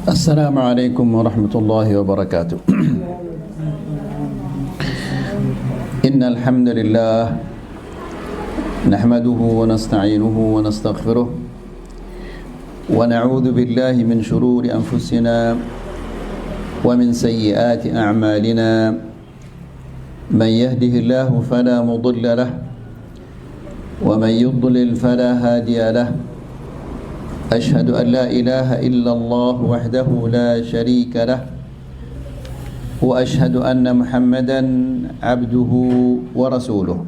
السلام عليكم ورحمة الله وبركاته. إن الحمد لله نحمده ونستعينه ونستغفره ونعوذ بالله من شرور أنفسنا ومن سيئات أعمالنا. من يهده الله فلا مضل له ومن يضلل فلا هادي له. أشهد أن لا إله إلا الله وحده لا شريك له وأشهد أن محمدا عبده ورسوله.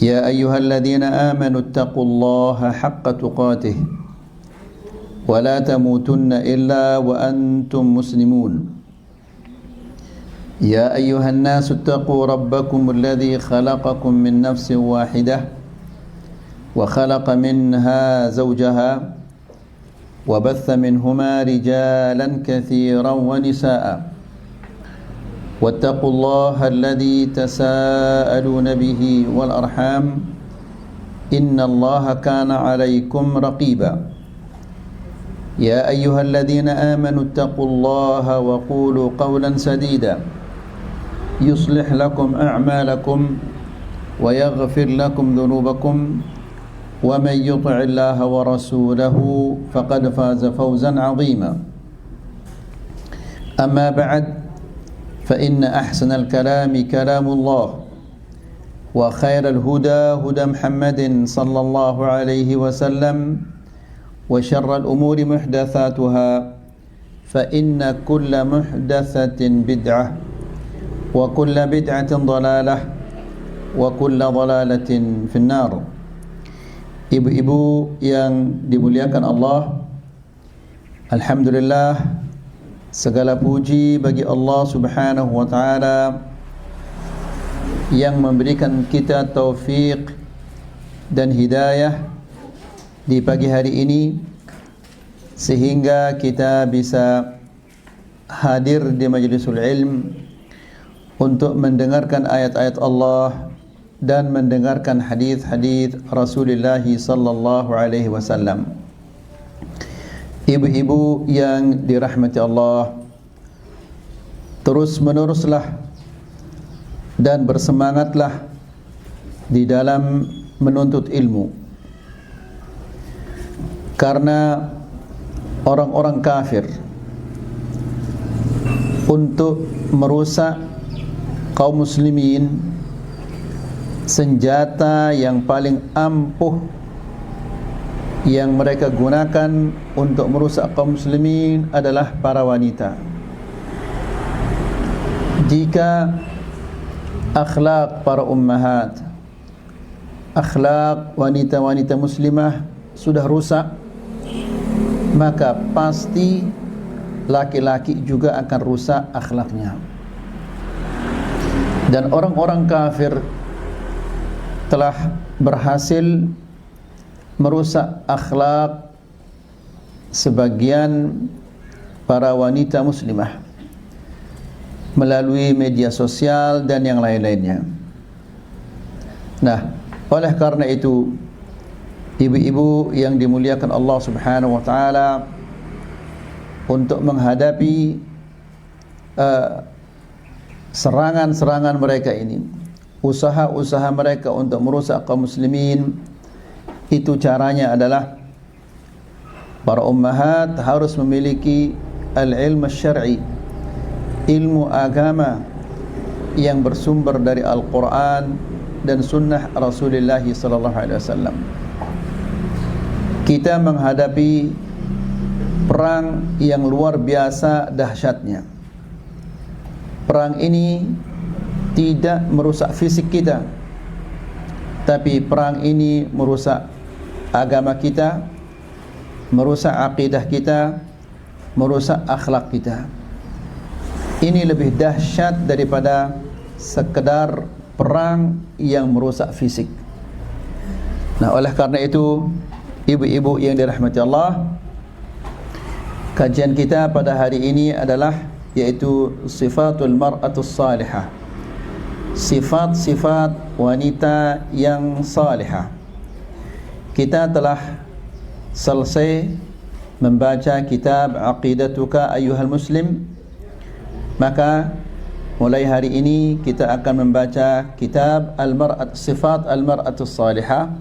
يا أيها الذين آمنوا اتقوا الله حق تقاته ولا تموتن إلا وأنتم مسلمون. يا أيها الناس اتقوا ربكم الذي خلقكم من نفس واحدة وخلق منها زوجها وبث منهما رجالا كثيرا ونساء. واتقوا الله الذي تساءلون به والأرحام إن الله كان عليكم رقيبا. يا أيها الذين آمنوا اتقوا الله وقولوا قولا سديدا يصلح لكم أعمالكم ويغفر لكم ذنوبكم ومن يطع الله ورسوله فقد فاز فوزا عظيما. أما بعد فإن أحسن الكلام كلام الله وخير الهدى هدى محمد صلى الله عليه وسلم وشر الأمور محدثاتها فإن كل محدثة بدعة وكل بدعة ضلالة وكل ضلالة في النار. Ibu-ibu yang dimuliakan Allah, alhamdulillah, segala puji bagi Allah Subhanahu wa taala yang memberikan kita taufik dan hidayah di pagi hari ini sehingga kita bisa hadir di majlisul ilm untuk mendengarkan ayat-ayat Allah dan mendengarkan hadis-hadis Rasulullah sallallahu alaihi wasallam. Ibu-ibu yang dirahmati Allah, terus meneruslah dan bersemangatlah di dalam menuntut ilmu. Karena orang-orang kafir untuk merusak kaum muslimin, senjata yang paling ampuh yang mereka gunakan untuk merusak kaum muslimin adalah para wanita. Jika akhlak para ummahat, akhlak wanita-wanita muslimah sudah rusak, maka pasti laki-laki juga akan rusak akhlaknya. Dan orang-orang kafir telah berhasil merusak akhlak sebagian para wanita muslimah melalui media sosial dan yang lain-lainnya. Nah, oleh karena itu, ibu-ibu yang dimuliakan Allah Subhanahu wa taala, untuk menghadapi serangan-serangan mereka ini, usaha-usaha mereka untuk merusak kaum muslimin, itu caranya adalah para ummahat harus memiliki al-ilm syar'i, ilmu agama yang bersumber dari Al-Quran dan sunnah Rasulullah sallallahu alaihi wasallam. Kita menghadapi perang yang luar biasa dahsyatnya. Perang ini tidak merusak fisik kita, tapi perang ini merusak agama kita, merusak akidah kita, merusak akhlak kita. Ini lebih dahsyat daripada sekedar perang yang merusak fisik. Nah, oleh karena itu, ibu-ibu yang dirahmati Allah, kajian kita pada hari ini adalah yaitu sifatul mar'atus salihah, sifat-sifat wanita yang salihah. Kita telah selesai membaca kitab Aqidatuka Ayyuhal Muslim, maka mulai hari ini kita akan membaca kitab Sifat Al-Mar'atus Salihah,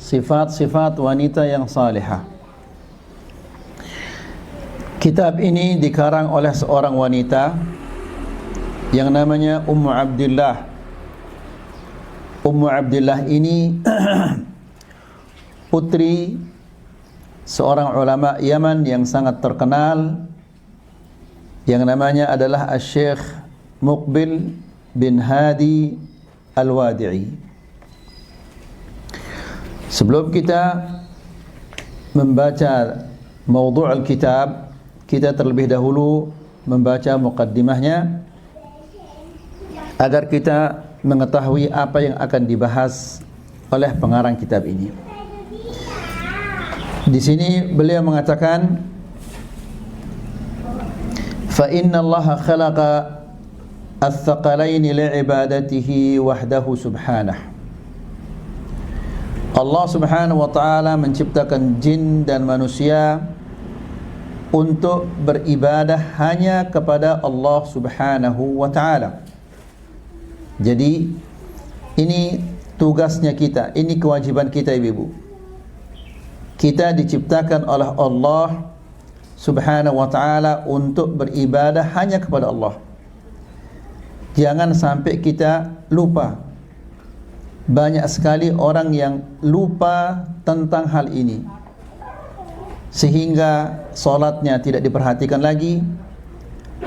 sifat-sifat wanita yang salihah. Kitab ini dikarang oleh seorang wanita yang namanya Ummu Abdillah. Ummu Abdillah ini putri seorang ulama Yaman yang sangat terkenal, yang namanya adalah Asy-Syaikh Muqbil bin Hadi Al-Wadi'i. Sebelum kita membaca maudhu' al-kitab, kita terlebih dahulu membaca muqaddimahnya agar kita mengetahui apa yang akan dibahas oleh pengarang kitab ini. Di sini beliau mengatakan, fa inna Allah khalaqa ats-tsaqalaini li'ibadatihi wahdahu subhanahu. Allah subhanahu wa ta'ala menciptakan jin dan manusia untuk beribadah hanya kepada Allah subhanahu wa ta'ala. Jadi ini tugasnya kita, ini kewajiban kita ibu-ibu. Kita diciptakan oleh Allah subhanahu wa ta'ala untuk beribadah hanya kepada Allah. Jangan sampai kita lupa. Banyak sekali orang yang lupa tentang hal ini, sehingga solatnya tidak diperhatikan lagi,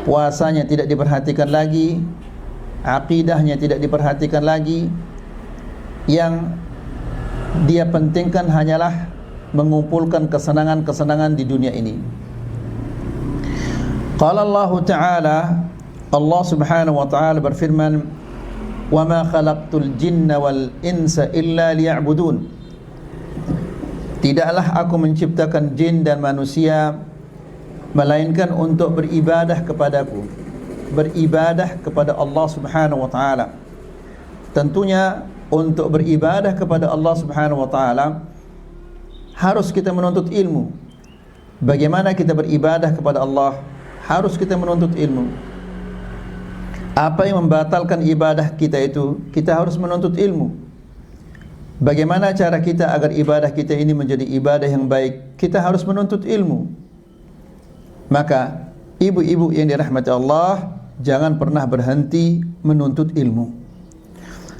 puasanya tidak diperhatikan lagi, aqidahnya tidak diperhatikan lagi. Yang dia pentingkan hanyalah mengumpulkan kesenangan-kesenangan di dunia ini. Qala Allah Ta'ala, Allah Subhanahu wa Ta'ala berfirman, "Wa ma khalaqtul jinna wal insa illa liya'budun." Tidaklah aku menciptakan jin dan manusia melainkan untuk beribadah kepadaku, beribadah kepada Allah Subhanahu wa Ta'ala. Tentunya untuk beribadah kepada Allah Subhanahu wa Ta'ala harus kita menuntut ilmu. Bagaimana kita beribadah kepada Allah? Harus kita menuntut ilmu. Apa yang membatalkan ibadah kita itu? Kita harus menuntut ilmu. Bagaimana cara kita agar ibadah kita ini menjadi ibadah yang baik? Kita harus menuntut ilmu. Maka ibu-ibu yang dirahmati Allah, jangan pernah berhenti menuntut ilmu.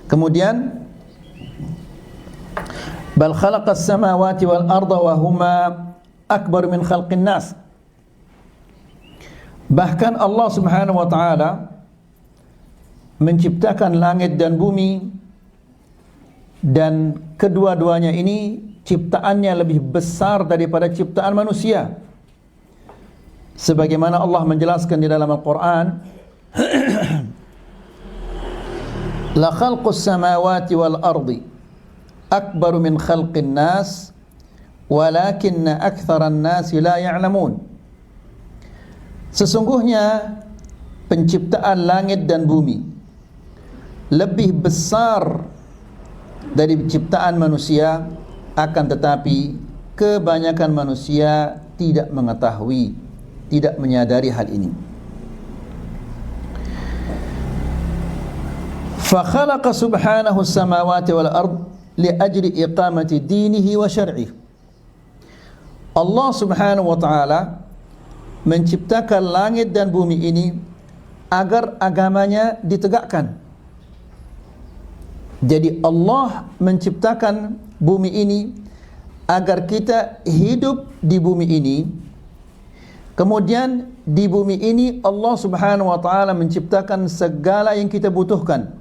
Kemudian, bal khalaqas samawati wal arda wa huma akbar min khalqin nas. Bahkan Allah Subhanahu wa ta'ala menciptakan langit dan bumi, dan kedua-duanya ini ciptaannya lebih besar daripada ciptaan manusia. Sebagaimana Allah menjelaskan di dalam Al-Quran, la khalqus samawati wal ardi akbaru min khalqin nas walakinna aktsaran nasi la ya'lamun. Sesungguhnya penciptaan langit dan bumi lebih besar dari ciptaan manusia, akan tetapi kebanyakan manusia tidak mengetahui, tidak menyadari hal ini. Fa khalaqa subhanahu as-samawati wal ard li ajli iqamati dinihi wa syar'ihi. Allah Subhanahu wa ta'ala menciptakan langit dan bumi ini agar agamanya ditegakkan. Jadi Allah menciptakan bumi ini agar kita hidup di bumi ini. Kemudian di bumi ini Allah Subhanahu wa ta'ala menciptakan segala yang kita butuhkan.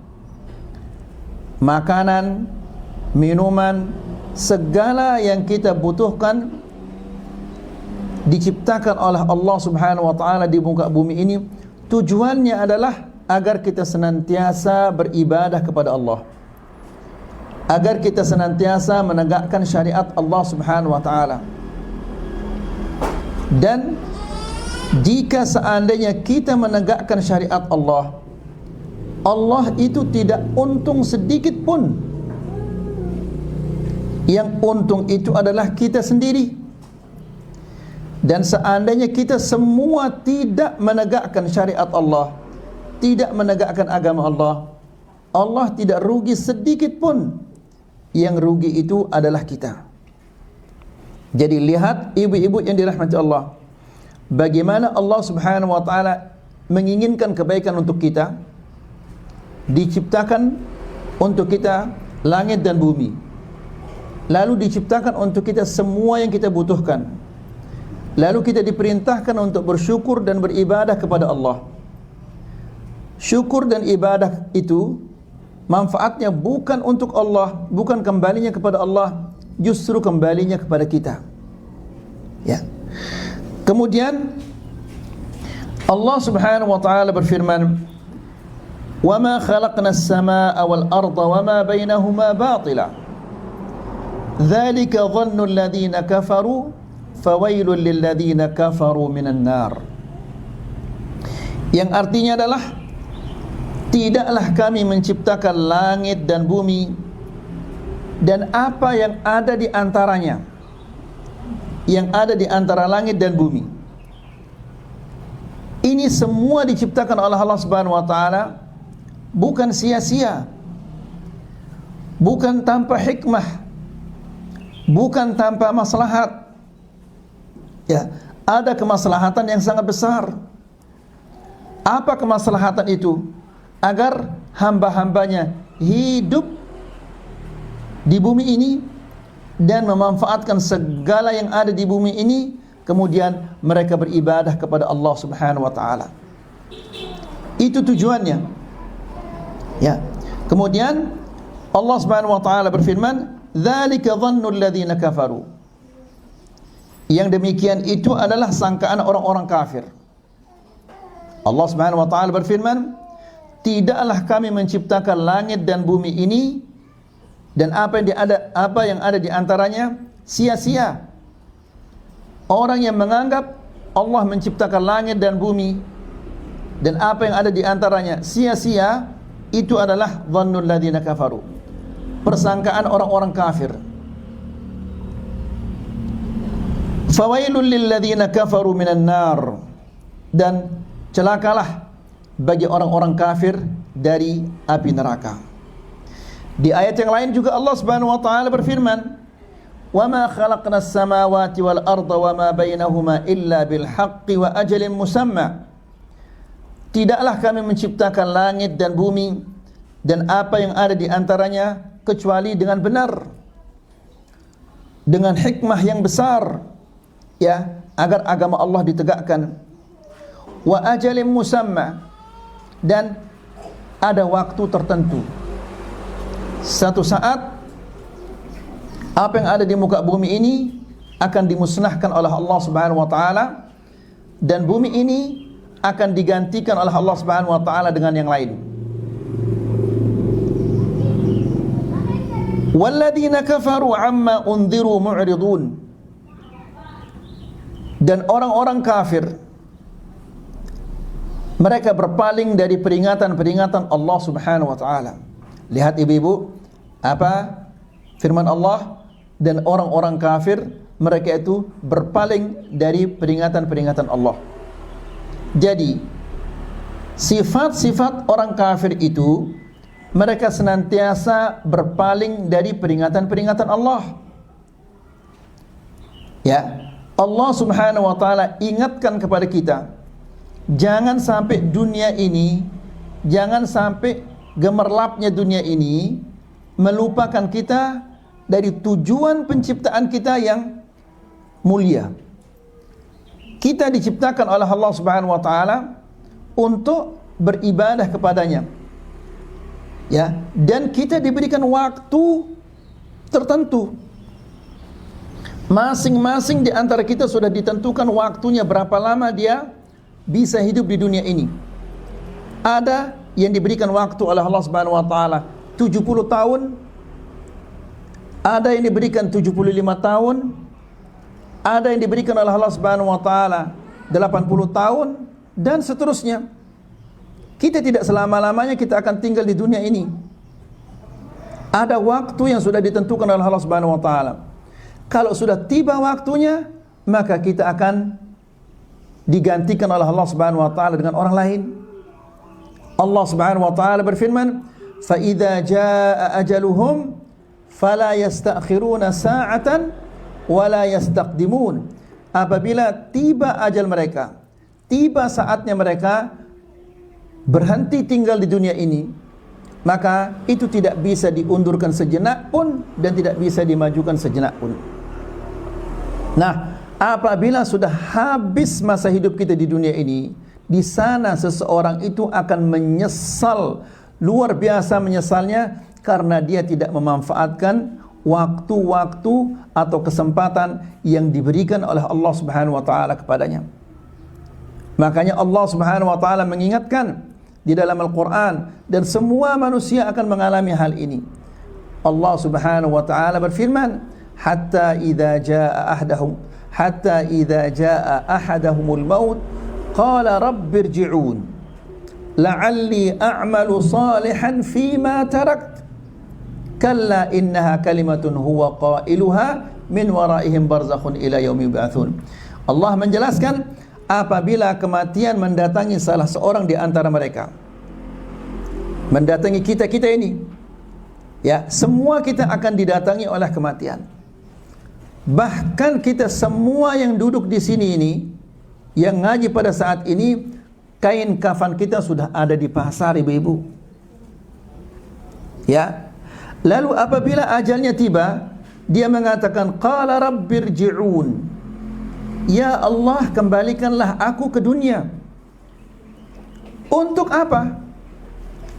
Makanan, minuman, segala yang kita butuhkan diciptakan oleh Allah Subhanahu wa ta'ala di muka bumi ini. Tujuannya adalah agar kita senantiasa beribadah kepada Allah, agar kita senantiasa menegakkan syariat Allah Subhanahu wa ta'ala. Dan jika seandainya kita menegakkan syariat Allah, Allah itu tidak untung sedikit pun. Yang untung itu adalah kita sendiri. Dan seandainya kita semua tidak menegakkan syariat Allah, tidak menegakkan agama Allah, Allah tidak rugi sedikit pun. Yang rugi itu adalah kita. Jadi lihat ibu-ibu yang dirahmati Allah, bagaimana Allah Subhanahu wa taala menginginkan kebaikan untuk kita. Diciptakan untuk kita langit dan bumi. Lalu diciptakan untuk kita semua yang kita butuhkan. Lalu kita diperintahkan untuk bersyukur dan beribadah kepada Allah. Syukur dan ibadah itu manfaatnya bukan untuk Allah, bukan kembalinya kepada Allah, justru kembalinya kepada kita. Ya. Kemudian Allah Subhanahu wa taala berfirman, "Wa ma khalaqna as-samaa'a wal arda wa ma bainahuma batila. Dzalika dhannu alladziina kafaru, fawailul lil ladziina kafaru minan nar." Yang artinya adalah, tidaklah kami menciptakan langit dan bumi dan apa yang ada di antaranya, yang ada di antara langit dan bumi. Ini semua diciptakan oleh Allah Subhanahu wa taala bukan sia-sia, bukan tanpa hikmah, bukan tanpa maslahat. Ya, ada kemaslahatan yang sangat besar. Apa kemaslahatan itu? Agar hamba-hambanya hidup di bumi ini dan memanfaatkan segala yang ada di bumi ini, kemudian mereka beribadah kepada Allah Subhanahu wa taala. Itu tujuannya. Ya. Kemudian Allah Subhanahu wa taala berfirman, "Dzalika dhannul ladzina kafaru." Yang demikian itu adalah sangkaan orang-orang kafir. Allah Subhanahu wa taala berfirman, "Tidaklah kami menciptakan langit dan bumi ini dan apa yang ada di antaranya sia-sia." Orang yang menganggap Allah menciptakan langit dan bumi dan apa yang ada di antaranya sia-sia, itu adalah dhannul ladzina kafaru, persangkaan orang-orang kafir. Fawailul lil ladzina kafaru minan nar, dan celakalah bagi orang-orang kafir dari api neraka. Di ayat yang lain juga Allah Subhanahu wa taala berfirman, "Wa ma khalaqnas samawati wal arda wa ma bainahuma illa bil haqqi wa ajalin musamma." Tidaklah kami menciptakan langit dan bumi dan apa yang ada di antaranya kecuali dengan benar, dengan hikmah yang besar, ya, agar agama Allah ditegakkan. Wa ajalin musamma, dan ada waktu tertentu. Satu saat apa yang ada di muka bumi ini akan dimusnahkan oleh Allah Subhanahu wa taala, dan bumi ini akan digantikan oleh Allah Subhanahu wa taala dengan yang lain. Walladzina kafaru amma unziru mu'ridun, dan orang-orang kafir mereka berpaling dari peringatan-peringatan Allah Subhanahu wa taala. Lihat ibu-ibu, apa firman Allah, dan orang-orang kafir mereka itu berpaling dari peringatan-peringatan Allah. Jadi sifat-sifat orang kafir itu, mereka senantiasa berpaling dari peringatan-peringatan Allah. Ya, Allah Subhanahu wa taala ingatkan kepada kita, jangan sampai dunia ini, jangan sampai gemerlapnya dunia ini melupakan kita dari tujuan penciptaan kita yang mulia. Kita diciptakan oleh Allah Subhanahu wa taala untuk beribadah kepadanya. Ya, dan kita diberikan waktu tertentu. Masing-masing di antara kita sudah ditentukan waktunya berapa lama dia bisa hidup di dunia ini. Ada yang diberikan waktu oleh Allah Subhanahu wa taala 70 tahun, ada yang diberikan 75 tahun, ada yang diberikan oleh Allah Subhanahu wa taala 80 tahun, dan seterusnya. Kita tidak selama-lamanya kita akan tinggal di dunia ini. Ada waktu yang sudah ditentukan oleh Allah Subhanahu wa taala. Kalau sudah tiba waktunya, maka kita akan digantikan oleh Allah Subhanahu wa taala dengan orang lain. Allah Subhanahu wa taala berfirman, "Fa idza jaa ajaluhum fala yastakhiruna sa'atan wa la yastaqdimun." Apabila tiba ajal mereka, tiba saatnya mereka berhenti tinggal di dunia ini, maka itu tidak bisa diundurkan sejenak pun dan tidak bisa dimajukan sejenak pun. Nah, apabila sudah habis masa hidup kita di dunia ini, di sana seseorang itu akan menyesal, luar biasa menyesalnya, karena dia tidak memanfaatkan waktu-waktu atau kesempatan yang diberikan oleh Allah Subhanahu wa taala kepadanya. Makanya Allah Subhanahu wa taala mengingatkan di dalam Al-Quran, dan semua manusia akan mengalami hal ini. Allah Subhanahu wa taala berfirman, hatta idza jaa ahadahumul maut qala rabbirji'un la'alli a'malu salihan fima tarakt kalla innaha kalimatun huwa qailuha min waraihim barzakhun ila yaumi yub'atsun. Allah menjelaskan, apabila kematian mendatangi salah seorang di antara mereka, mendatangi kita ini, ya, semua kita akan didatangi oleh kematian. Bahkan kita semua yang duduk di sini ini, yang ngaji pada saat ini, kain kafan kita sudah ada di pasar, ibu-ibu. Ya. Lalu apabila ajalnya tiba, dia mengatakan, qala rabbirji'un, ya Allah, kembalikanlah aku ke dunia. Untuk apa?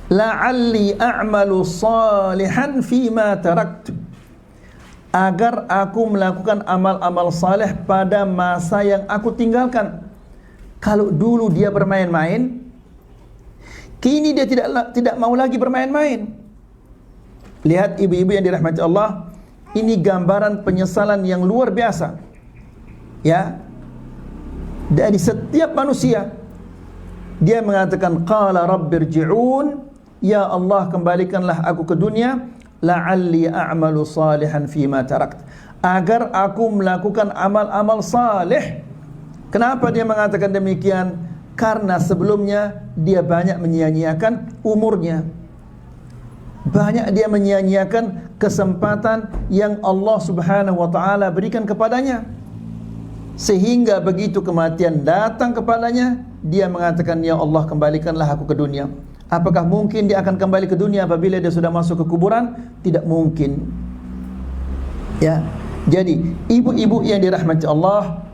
La'alli a'malu salihan fima tarakt, agar aku melakukan amal-amal saleh pada masa yang aku tinggalkan. Kalau dulu dia bermain-main, kini dia tidak mau lagi bermain-main. Lihat ibu-ibu yang dirahmati Allah, ini gambaran penyesalan yang luar biasa, ya, dari setiap manusia. Dia mengatakan, qala rabbirji'un, ya Allah, kembalikanlah aku ke dunia, la'alli a'malu salihan fima tarakt, agar aku melakukan amal-amal saleh. Kenapa dia mengatakan demikian? Karena sebelumnya dia banyak menyia-nyiakan umurnya, banyak dia menyia-nyiakan kesempatan yang Allah Subhanahu wa taala berikan kepadanya, sehingga begitu kematian datang kepadanya, dia mengatakan, ya Allah, kembalikanlah aku ke dunia. Apakah mungkin dia akan kembali ke dunia apabila dia sudah masuk ke kuburan? Tidak mungkin. Ya. Jadi, ibu-ibu yang dirahmati Allah,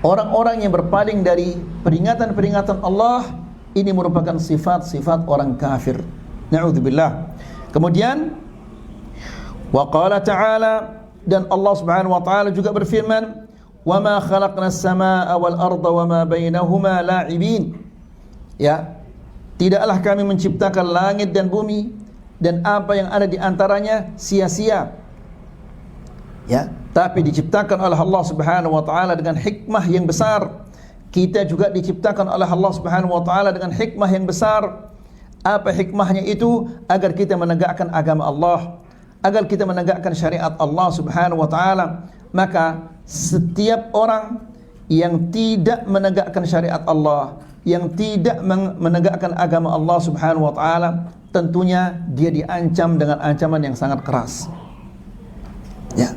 orang-orang yang berpaling dari peringatan-peringatan Allah, ini merupakan sifat-sifat orang kafir. Na'udzubillah. Kemudian wa qala ta'ala, dan Allah Subhanahu wa taala juga berfirman, wa ma khalaqnas samaa'a wal arda wa ma bainahuma la'ibin. Ya, tidaklah kami menciptakan langit dan bumi dan apa yang ada di antaranya sia-sia. Ya, tapi diciptakan oleh Allah Subhanahu wa taala dengan hikmah yang besar. Kita juga diciptakan oleh Allah Subhanahu wa taala dengan hikmah yang besar. Apa hikmahnya itu? Agar kita menegakkan agama Allah, agar kita menegakkan syariat Allah Subhanahu wa taala. Maka setiap orang yang tidak menegakkan syariat Allah, yang tidak menegakkan agama Allah Subhanahu wa taala, tentunya dia diancam dengan ancaman yang sangat keras. Ya.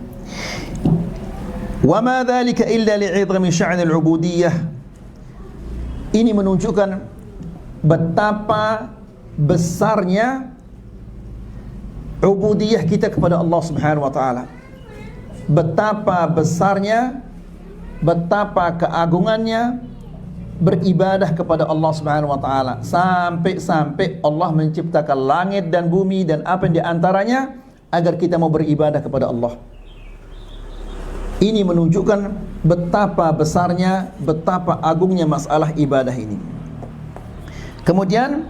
Wa ma dzalika illa li'idhami sya'nil 'ubudiyyah. Ini menunjukkan betapa besarnya ubudiyah kita kepada Allah Subhanahu wa taala. Betapa besarnya, betapa keagungannya beribadah kepada Allah Subhanahu wa taala, sampai-sampai Allah menciptakan langit dan bumi dan apa yang di antaranya agar kita mau beribadah kepada Allah. Ini menunjukkan betapa besarnya, betapa agungnya masalah ibadah ini. Kemudian,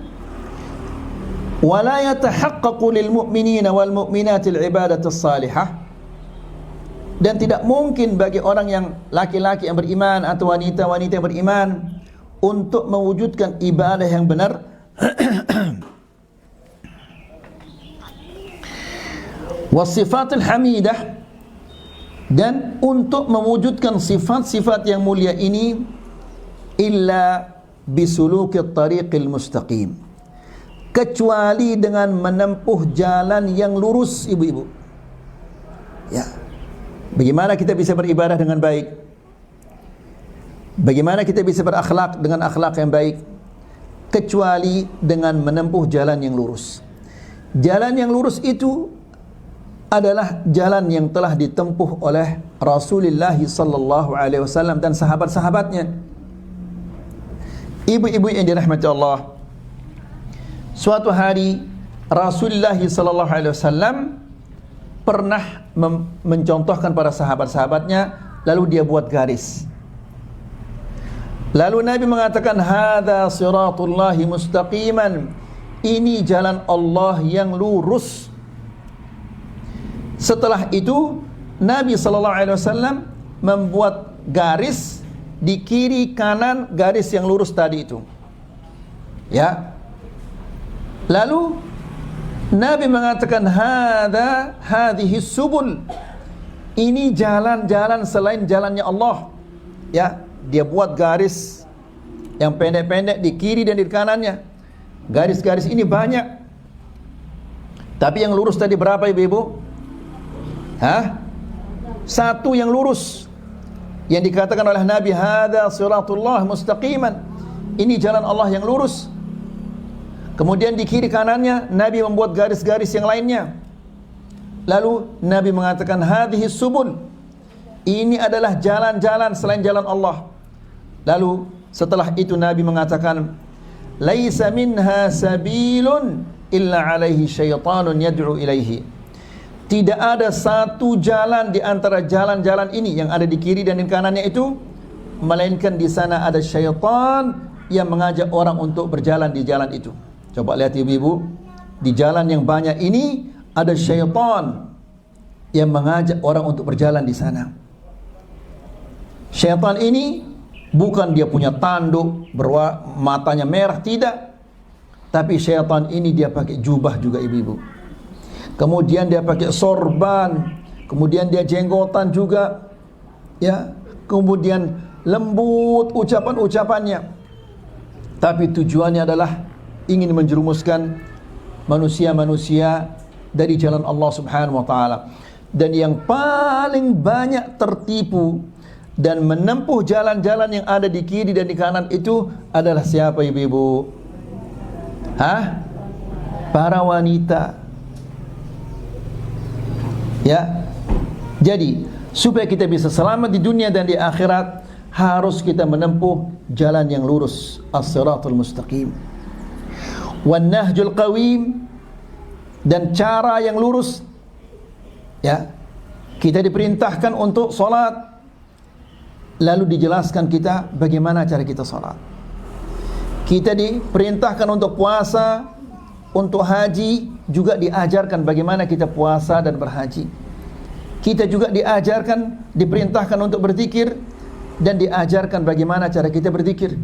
wala yatahaqqaqu lil mu'minina wal mu'minatil ibadatus salihah, dan tidak mungkin bagi orang yang laki-laki yang beriman atau wanita-wanita yang beriman untuk mewujudkan ibadah yang benar wasifatul hamidah, Dan untuk mewujudkan sifat-sifat yang mulia ini, illa bisuluki tariqil mustaqim, kecuali dengan menempuh jalan yang lurus, ibu-ibu. Ya. Bagaimana kita bisa beribadah dengan baik? Bagaimana kita bisa berakhlak dengan akhlak yang baik? Kecuali dengan menempuh jalan yang lurus. Jalan yang lurus itu adalah jalan yang telah ditempuh oleh Rasulullah sallallahu alaihi wasallam dan sahabat-sahabatnya. Ibu-ibu yang dirahmati Allah, suatu hari Rasulullah sallallahu alaihi wasallam pernah mencontohkan para sahabat-sahabatnya, lalu dia buat garis. Lalu Nabi mengatakan, hadza siratullahi mustaqiman, ini jalan Allah yang lurus. Setelah itu Nabi SAW membuat garis di kiri kanan garis yang lurus tadi itu. Ya. Lalu Nabi mengatakan, hadhihi subul, ini jalan-jalan selain jalannya Allah. Ya, dia buat garis yang pendek-pendek di kiri dan di kanannya. Garis-garis ini banyak. Tapi yang lurus tadi berapa, ibu-ibu? Satu yang lurus, yang dikatakan oleh Nabi, hadza siratullah mustaqiman, ini jalan Allah yang lurus. Kemudian di kiri kanannya Nabi membuat garis-garis yang lainnya. Lalu Nabi mengatakan, hadhihi subul, ini adalah jalan-jalan selain jalan Allah. Lalu setelah itu Nabi mengatakan, laisa minha sabilun illa alaihi syaitanun yad'u ilaihi, tidak ada satu jalan di antara jalan-jalan ini yang ada di kiri dan di kanannya itu, melainkan di sana ada syaitan yang mengajak orang untuk berjalan di jalan itu. Coba lihat ibu-ibu, di jalan yang banyak ini ada syaitan yang mengajak orang untuk berjalan di sana. Syaitan ini bukan dia punya tanduk, matanya merah, tidak. Tapi syaitan ini dia pakai jubah juga, ibu-ibu. Kemudian dia pakai sorban, kemudian dia jenggotan juga, ya. Kemudian lembut ucapan-ucapannya. Tapi tujuannya adalah ingin menjerumuskan manusia-manusia dari jalan Allah Subhanahu wa taala. Dan yang paling banyak tertipu dan menempuh jalan-jalan yang ada di kiri dan di kanan itu adalah siapa, ibu-ibu? Para wanita. Ya. Jadi, supaya kita bisa selamat di dunia dan di akhirat, harus kita menempuh jalan yang lurus, as-siratul mustaqim. Wan nahjul qawim, dan cara yang lurus. Ya. Kita diperintahkan untuk salat. Lalu dijelaskan kita bagaimana cara kita salat. Kita diperintahkan untuk puasa, untuk haji juga diajarkan bagaimana kita puasa dan berhaji. Kita juga diperintahkan untuk berzikir dan diajarkan bagaimana cara kita berzikir.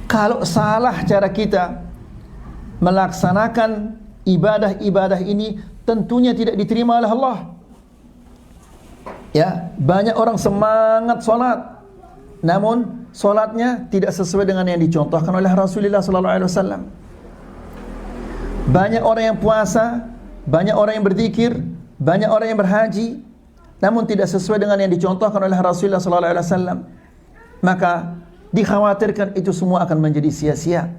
Kalau salah cara kita melaksanakan ibadah-ibadah ini, tentunya tidak diterima oleh Allah. Ya, banyak orang semangat salat, namun salatnya tidak sesuai dengan yang dicontohkan oleh Rasulullah SAW. Banyak orang yang puasa, banyak orang yang berzikir, banyak orang yang berhaji, namun tidak sesuai dengan yang dicontohkan oleh Rasulullah SAW. Maka dikhawatirkan itu semua akan menjadi sia-sia.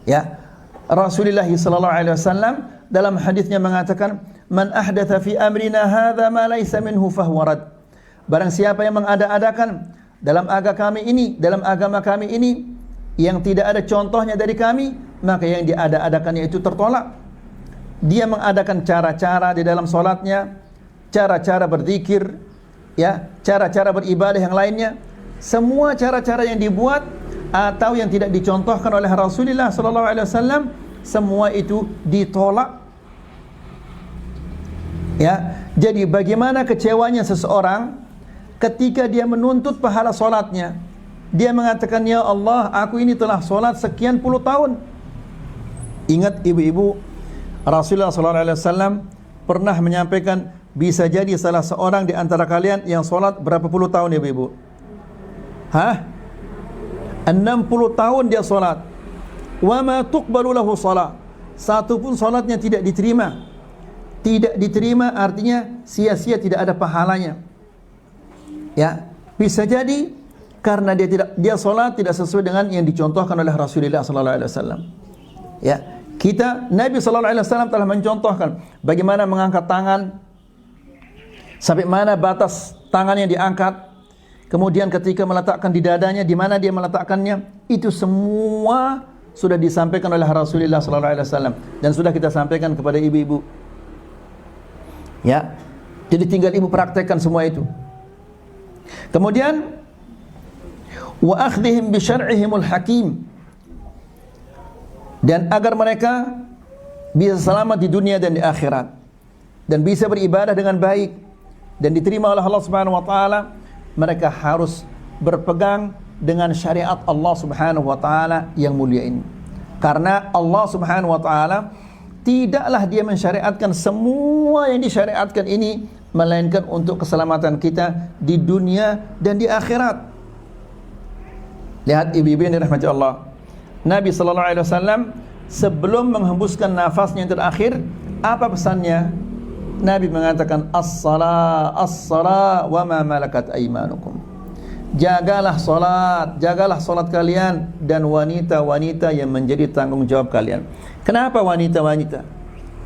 Ya, Rasulullah SAW dalam hadisnya mengatakan, man ahdatha fi amrina hadza ma laysa minhu fahuwa rad. Barang siapa yang mengada-adakan dalam agama kami ini yang tidak ada contohnya dari kami, maka yang diada-adakannya itu tertolak. Dia mengadakan cara-cara di dalam solatnya, cara-cara berzikir, ya, cara-cara beribadah yang lainnya, semua cara-cara yang dibuat atau yang tidak dicontohkan oleh Rasulullah SAW, semua itu ditolak. Ya, jadi bagaimana kecewanya seseorang ketika dia menuntut pahala solatnya. Dia mengatakan, ya Allah, aku ini telah solat sekian puluh tahun. Ingat ibu-ibu, Rasulullah SAW pernah menyampaikan, bisa jadi salah seorang di antara kalian yang solat berapa puluh tahun ya ibu? 60 tahun dia solat. Wa ma tuqbalu lahu salat. Satu pun solatnya tidak diterima. Tidak diterima artinya sia-sia, tidak ada pahalanya. Ya, bisa jadi karena dia solat tidak sesuai dengan yang dicontohkan oleh Rasulullah sallallahu alaihi wasallam. Ya, Nabi sallallahu alaihi wasallam telah mencontohkan bagaimana mengangkat tangan, sampai mana batas tangannya diangkat, kemudian ketika meletakkan di dadanya, di mana dia meletakkannya, itu semua sudah disampaikan oleh Rasulullah sallallahu alaihi wasallam dan sudah kita sampaikan kepada ibu-ibu. Ya, jadi tinggal ibu praktekkan semua itu. Kemudian wa akhdhihim bi syar'ihimul hakim, dan agar mereka bisa selamat di dunia dan di akhirat dan bisa beribadah dengan baik dan diterima oleh Allah Subhanahu wa taala, mereka harus berpegang dengan syariat Allah Subhanahu wa taala yang mulia ini. Karena Allah Subhanahu wa taala tidaklah dia mensyariatkan semua yang disyariatkan ini melainkan untuk keselamatan kita di dunia dan di akhirat. Lihat ibu-ibu yang dirahmati Allah, Nabi sallallahu alaihi wasallam sebelum menghembuskan nafasnya yang terakhir, apa pesannya? Nabi mengatakan as-salah wa ma malakat aymanukum. Jagalah salat kalian dan wanita-wanita yang menjadi tanggung jawab kalian. Kenapa wanita-wanita?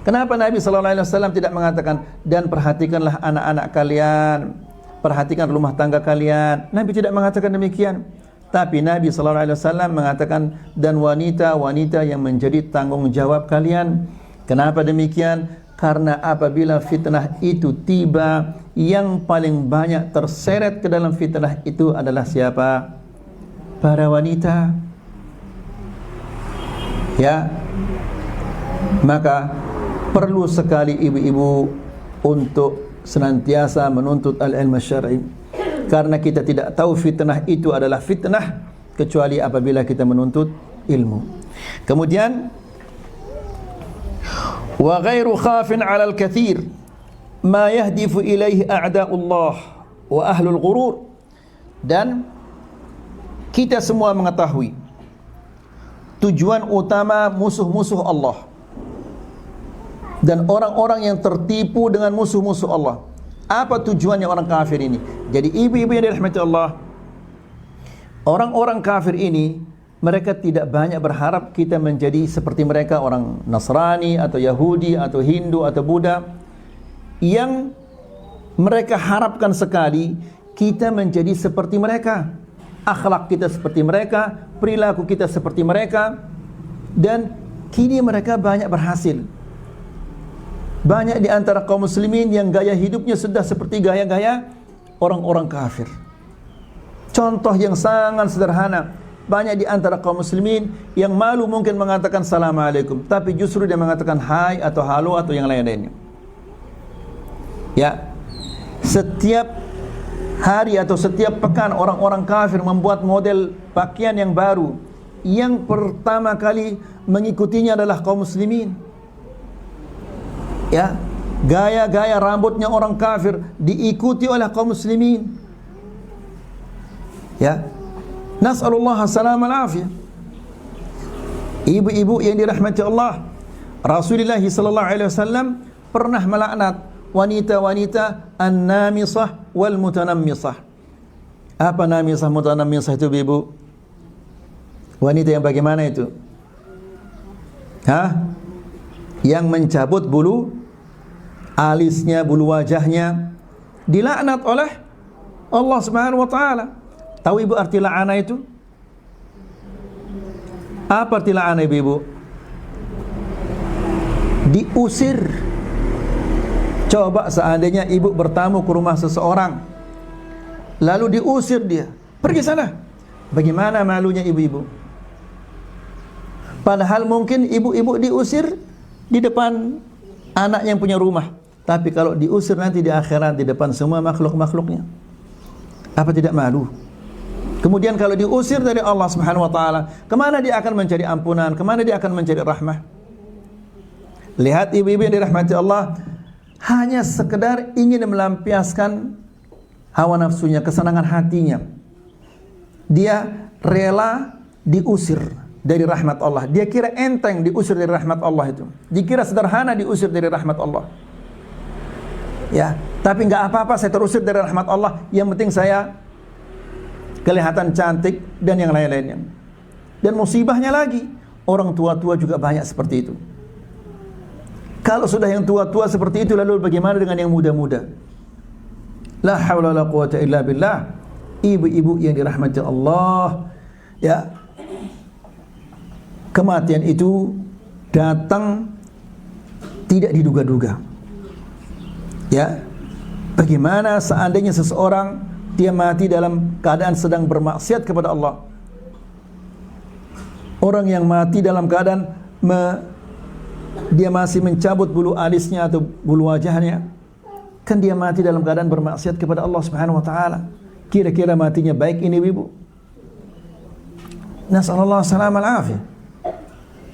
Kenapa Nabi sallallahu alaihi wasallam tidak mengatakan dan perhatikanlah anak-anak kalian, perhatikan rumah tangga kalian? Nabi tidak mengatakan demikian. Tapi Nabi sallallahu alaihi wasallam mengatakan dan wanita-wanita yang menjadi tanggung jawab kalian. Kenapa demikian? Karena apabila fitnah itu tiba, yang paling banyak terseret ke dalam fitnah itu adalah siapa? Para wanita. Ya. Maka perlu sekali ibu-ibu untuk senantiasa menuntut al-ilmu syar'i. Karena kita tidak tahu fitnah itu adalah fitnah kecuali apabila kita menuntut ilmu. Kemudian wa ghairu khafin 'ala al-kathir ma yahdifu ilaihi a'da'ullah wa ahlul ghurur. Dan kita semua mengetahui tujuan utama musuh-musuh Allah dan orang-orang yang tertipu dengan musuh-musuh Allah. Apa tujuannya orang kafir ini? Jadi ibu-ibu yang dirahmati Allah, orang-orang kafir ini mereka tidak banyak berharap kita menjadi seperti mereka, orang Nasrani atau Yahudi atau Hindu atau Buddha. Yang mereka harapkan sekali kita menjadi seperti mereka, akhlak kita seperti mereka, perilaku kita seperti mereka. Dan kini mereka banyak berhasil. Banyak di antara kaum muslimin yang gaya hidupnya sudah seperti gaya-gaya orang-orang kafir. Contoh yang sangat sederhana, banyak di antara kaum muslimin yang malu mungkin mengatakan assalamualaikum, tapi justru dia mengatakan hai atau halo atau yang lain-lainnya. Ya, setiap hari atau setiap pekan orang-orang kafir membuat model pakaian yang baru. Yang pertama kali mengikutinya adalah kaum muslimin. Ya, gaya-gaya rambutnya orang kafir diikuti oleh kaum muslimin. Ya, nas'alullah as-salamah al-afiyah. Ibu-ibu yang dirahmati Allah, Rasulullah sallallahu alaihi wasallam pernah melaknat wanita-wanita an-namisah wal mutanammisah. Apa namisah mutanammisah itu, Ibu? Wanita yang bagaimana itu? Yang mencabut bulu alisnya, bulu wajahnya, dilaknat oleh Allah Subhanahu wa taala. Tahu Ibu arti la'ana itu? Apa arti la'ana, Ibu? Diusir. Coba seandainya Ibu bertamu ke rumah seseorang, lalu diusir dia, pergi sana. Bagaimana malunya ibu-ibu? Padahal mungkin ibu-ibu diusir di depan anak yang punya rumah, tapi kalau diusir nanti di akhirat di depan semua makhluk-makhluknya, apa tidak malu? Kemudian kalau diusir dari Allah Subhanahu wa taala, kemana dia akan mencari ampunan? Kemana dia akan mencari rahmah? Lihat ibu-ibu yang dirahmati Allah, hanya sekedar ingin melampiaskan hawa nafsunya, kesenangan hatinya. Dia rela diusir dari rahmat Allah. Dia kira enteng diusir dari rahmat Allah itu. Dikira sederhana diusir dari rahmat Allah. Ya, tapi nggak apa-apa saya terusir dari rahmat Allah. Yang penting saya kelihatan cantik dan yang lain-lainnya. Dan musibahnya lagi, orang tua-tua juga banyak seperti itu. Kalau sudah yang tua-tua seperti itu, lalu bagaimana dengan yang muda-muda? La haula wala quwata illa billah. Ibu-ibu yang dirahmati Allah, ya, kematian itu datang tidak diduga-duga. Ya, bagaimana seandainya seseorang dia mati dalam keadaan sedang bermaksiat kepada Allah? Orang yang mati dalam keadaan dia masih mencabut bulu alisnya atau bulu wajahnya, kan dia mati dalam keadaan bermaksiat kepada Allah Subhanahu wa taala. Kira-kira matinya baik ini, Ibu? Nasallallahu salam al-afiyah.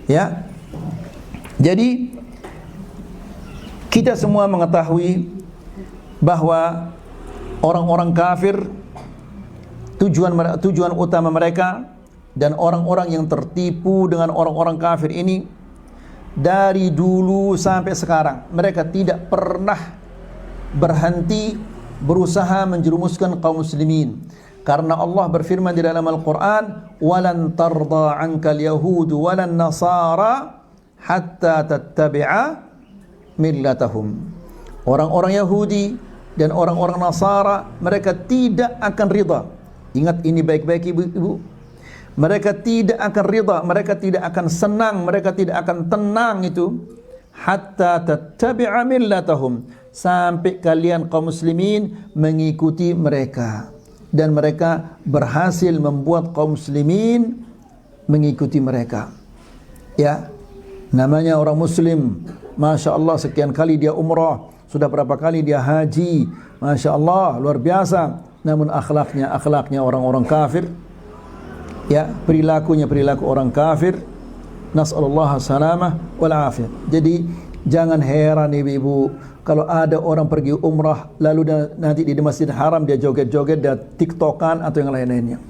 Ya. Jadi kita semua mengetahui bahwa orang-orang kafir tujuan utama mereka dan orang-orang yang tertipu dengan orang-orang kafir ini dari dulu sampai sekarang, mereka tidak pernah berhenti berusaha menjerumuskan kaum muslimin. Karena Allah berfirman di dalam Al-Quran, "Walan tarda 'ankal yahudu walan nasara hatta tattabi'a millatahum." Orang-orang Yahudi dan orang-orang Nasara, mereka tidak akan ridha. Ingat ini baik-baik, ibu-ibu. Mereka tidak akan ridha, mereka tidak akan senang, mereka tidak akan tenang itu hatta tattabi'a millatahum, sampai kalian kaum muslimin mengikuti mereka. Dan mereka berhasil membuat kaum muslimin mengikuti mereka. Ya, namanya orang muslim, Masya Allah, sekian kali dia umrah, sudah berapa kali dia haji, Masya Allah, luar biasa. Namun akhlaknya orang-orang kafir. Ya, perilaku orang kafir. Nas'alullah salamah wal afiyah. Jadi jangan heran ibu-ibu kalau ada orang pergi umrah lalu nanti di Masjidil Haram dia joget-joget, dia tiktokan atau yang lain-lainnya.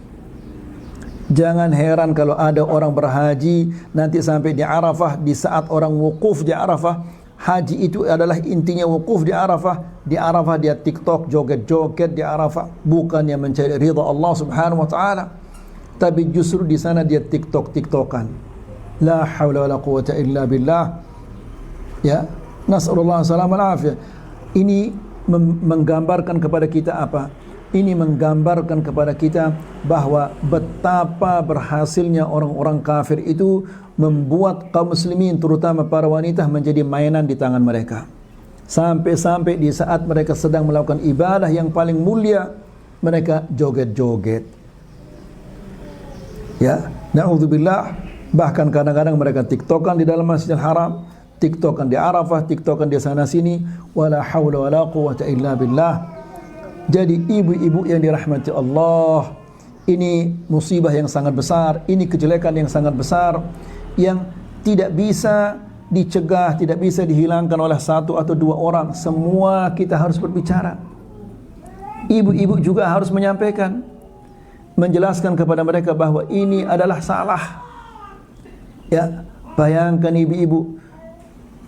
Jangan heran kalau ada orang berhaji nanti sampai di Arafah, di saat orang wukuf di Arafah. Haji itu adalah intinya wukuf di Arafah. Di Arafah dia tiktok, joget-joget di Arafah, bukannya mencari ridha Allah Subhanahu wa taala, tapi justru di sana dia tiktokan. La haula wala quwata illa billah. Ya, nas'alullah salam al-afiyah. Ini menggambarkan kepada kita apa? Ini menggambarkan kepada kita bahwa betapa berhasilnya orang-orang kafir itu membuat kaum muslimin, terutama para wanita, menjadi mainan di tangan mereka. Sampai-sampai di saat mereka sedang melakukan ibadah yang paling mulia, mereka joget-joget. Ya, na'udzubillah. Bahkan kadang-kadang mereka tiktokan di dalam Masjidil Haram, tiktokan di Arafah, tiktokan di sana sini. Wala haula wala quwata illa billah. Jadi ibu-ibu yang dirahmati Allah, ini musibah yang sangat besar, ini kejelekan yang sangat besar yang tidak bisa dicegah, tidak bisa dihilangkan oleh satu atau dua orang. Semua kita harus berbicara. Ibu-ibu juga harus menyampaikan, menjelaskan kepada mereka bahwa ini adalah salah. Ya, bayangkan ibu-ibu